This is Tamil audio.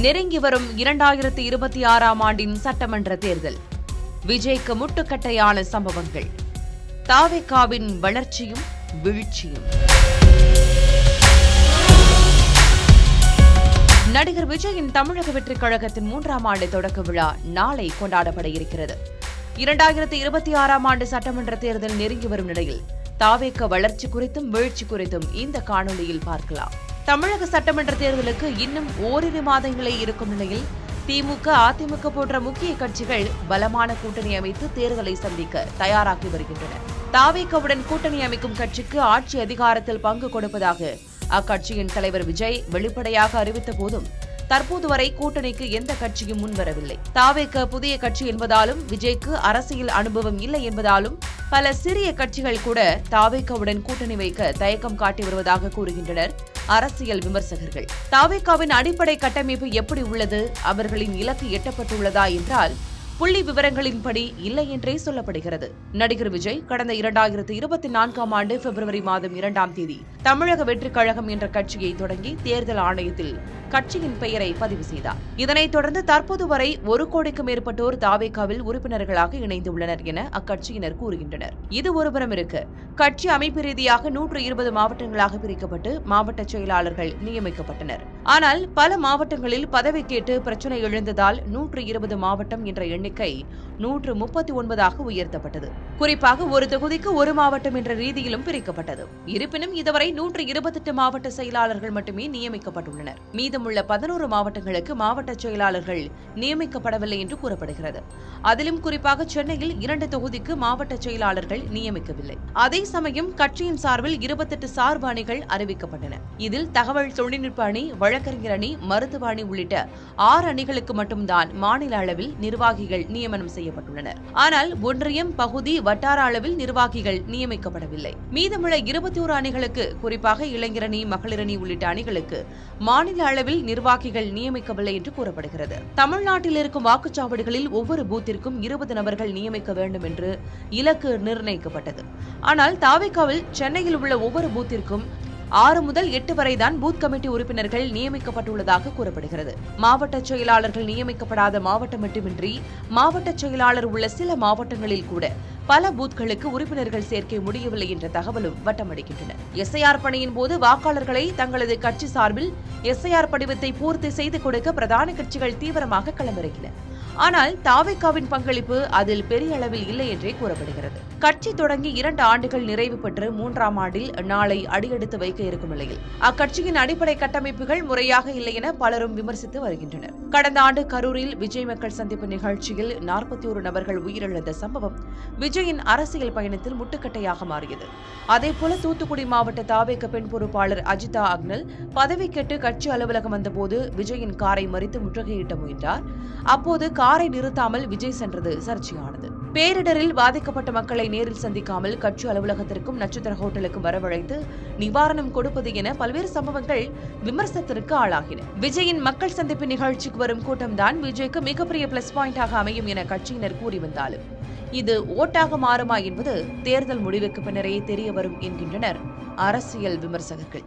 நெருங்கி வரும் 2026ஆம் ஆண்டின் சட்டமன்ற தேர்தல். விஜய்க்கு முட்டுக்கட்டையான சம்பவங்கள். தாவேகாவின் வளர்ச்சியும் வீழ்ச்சியும். நடிகர் விஜயின் தமிழக வெற்றிக் கழகத்தின் 3ஆம் ஆண்டு தொடக்க விழா நாளை கொண்டாடப்பட இருக்கிறது. 2026ஆம் ஆண்டு சட்டமன்ற தேர்தல் நெருங்கி வரும் நிலையில் தாவேக வளர்ச்சி குறித்தும் வீழ்ச்சி குறித்தும் இந்த காணொலியில் பார்க்கலாம். தமிழக சட்டமன்ற தேர்தலுக்கு இன்னும் ஓரிரு மாதங்களே இருக்கும் நிலையில் திமுக, அதிமுக போன்ற முக்கிய கட்சிகள் பலமான கூட்டணி அமைத்து தேர்தலை சந்திக்க தயாராகி வருகின்றன. தாவேகவுடன் கூட்டணி அமைக்கும் கட்சிக்கு ஆட்சி அதிகாரத்தில் பங்கு கொடுப்பதாக அக்கட்சியின் தலைவர் விஜய் வெளிப்படையாக அறிவித்த போதும் தற்போது வரை கூட்டணிக்கு எந்த கட்சியும் முன்வரவில்லை. தாவேக புதிய கட்சி என்பதாலும் விஜய்க்கு அரசியல் அனுபவம் இல்லை என்பதாலும் பல சிறிய கட்சிகள் கூட தாவேகவுடன் கூட்டணி வைக்க தயக்கம் காட்டி வருவதாக கூறுகின்றனர் அரசியல் விமர்சகர்கள். தாவேகாவின் அடிப்படை கட்டமைப்பு எப்படி உள்ளது? அவர்களின் இலக்கு எட்டப்பட்டுள்ளதா என்றால் புள்ளி விவரங்களின்படி இல்லை என்றே சொல்லப்படுகிறது. நடிகர் விஜய் கடந்த 2024ஆம் ஆண்டு பிப்ரவரி மாதம் 2ஆம் தேதி தமிழக வெற்றிக் கழகம் என்ற கட்சியை தொடங்கி தேர்தல் ஆணையத்தில் கட்சியின் பெயரை பதிவு செய்தார். இதனைத் தொடர்ந்து தற்போது வரை 1 கோடிக்கும் மேற்பட்டோர் தாவேகாவில் உறுப்பினர்களாக இணைந்துள்ளனர் என அக்கட்சியினர் கூறுகின்றனர். இது ஒருபுறம் இருக்க, கட்சி அமைப்பு ரீதியாக 120 மாவட்டங்களாக பிரிக்கப்பட்டு மாவட்ட செயலாளர்கள் நியமிக்கப்பட்டனர். ஆனால் பல மாவட்டங்களில் பதவி கேட்டு பிரச்சினை எழுந்ததால் 120 மாவட்டம் என்ற எண்ணிக்கை 139ஆக உயர்த்தப்பட்டது. குறிப்பாக ஒரு தொகுதிக்கு ஒரு மாவட்டம் என்ற ரீதியிலும் பிரிக்கப்பட்டது. இருப்பினும் இதுவரை 128 மாவட்ட செயலாளர்கள் மட்டுமே நியமிக்கப்பட்டுள்ளனர். மீதமுள்ள 11 மாவட்டங்களுக்கு மாவட்ட செயலாளர்கள் நியமிக்கப்படவில்லை என்று கூறப்படுகிறது. அதிலும் குறிப்பாக சென்னையில் 2 தொகுதிக்கு மாவட்ட செயலாளர்கள் நியமிக்கவில்லை. அதே சமயம் கட்சியின் சார்பில் 28 சார்பு அணிகள் அறிவிக்கப்பட்டன. இதில் தகவல் தொழில்நுட்ப அணி, வழக்கறிஞர் அணி, மருத்துவ அணி உள்ளிட்ட 6 அணிகளுக்கு மட்டும்தான் மாநில அளவில் நிர்வாகிகள் நியமனம் செய்யப்பட்டுள்ளனர். ஆனால் ஒன்றியம், பகுதி, வட்டார அளவில் நிர்வாகிகள் நியமிக்கப்படவில்லை. மீதமுள்ள 21 அணிகளுக்கு, குறிப்பாக இளைஞர் அணி, மகளிர் அணி உள்ளிட்ட அணிகளுக்கு மாநில அளவில் நிர்வாகிகள் நியமிக்கவில்லை என்று கூறப்படுகிறது. தமிழ்நாட்டில் இருக்கும் வாக்குச்சாவடிகளில் ஒவ்வொரு பூத்திற்கும் 20 நபர்கள் நியமிக்க வேண்டும் என்று இலக்கு நிர்ணயிக்கப்பட்டது. ஆனால் தாவேகாவில் சென்னையில் உள்ள ஒவ்வொரு பூத்திற்கும் 6 முதல் 8 வரைதான் பூத் கமிட்டி உறுப்பினர்கள் நியமிக்கப்பட்டுள்ளதாக கூறப்படுகிறது. மாவட்ட செயலாளர்கள் நியமிக்கப்படாத மாவட்டம் மட்டுமின்றி மாவட்ட செயலாளர் உள்ள சில மாவட்டங்களில் கூட பல பூத்களுக்கு உறுப்பினர்கள் சேர்க்கை முடியவில்லை என்ற தகவலும் வட்டமடிக்கின்றன. எஸ்ஐஆர் பணியின் போது வாக்காளர்களை தங்களது கட்சி சார்பில் எஸ்ஐஆர் படிவத்தை பூர்த்தி செய்து கொடுக்க பிரதான கட்சிகள் தீவிரமாக களமிறங்கின. ஆனால் தாவேகாவின் பங்களிப்பு அதில் பெரிய அளவில் இல்லை என்றே கூறப்படுகிறது. கட்சி தொடங்கி 2 ஆண்டுகள் நிறைவு பெற்று 3ஆம் ஆண்டில் நாளை அடியெடுத்து வைக்க இருக்கும் நிலையில் அக்கட்சியின் அடிப்படை கட்டமைப்புகள் முறையாக இல்லை என பலரும் விமர்சித்து வருகின்றனர். கடந்த ஆண்டு கரூரில் விஜய் மக்கள் சந்திப்பு நிகழ்ச்சியில் 41 நபர்கள் உயிரிழந்த சம்பவம் விஜயின் அரசியல் பயணத்தில் முட்டுக்கட்டையாக மாறியது. அதேபோல தூத்துக்குடி மாவட்ட தாவேக பெண் பொறுப்பாளர் அஜிதா அக்னல் பதவி கேட்டு கட்சி அலுவலகம் வந்தபோது விஜயின் காரை மறித்து முற்றுகையிட்ட முயன்றார். அப்போது காரை நிறுத்தாமல் விஜய் சென்றது சர்ச்சையானது. பேரிடரில் பாதிக்கப்பட்ட மக்களை நேரில் சந்திக்காமல் கட்சி அலுவலகத்திற்கும் நட்சத்திர ஹோட்டலுக்கும் வரவழைத்து நிவாரணம் கொடுப்பது என பல்வேறு சம்பவங்கள் விமர்சனத்திற்கு ஆளாகின. விஜயின் மக்கள் சந்திப்பு நிகழ்ச்சிக்கு வரும் கூட்டம்தான் விஜய்க்கு மிகப்பெரிய பிளஸ் பாயிண்டாக அமையும் என கட்சியினர் கூறி வந்தாலும் இது ஓட்டாக மாறுமா என்பது தேர்தல் முடிவுக்கு பின்னரே தெரிய வரும் என்கின்றனர் அரசியல் விமர்சகர்கள்.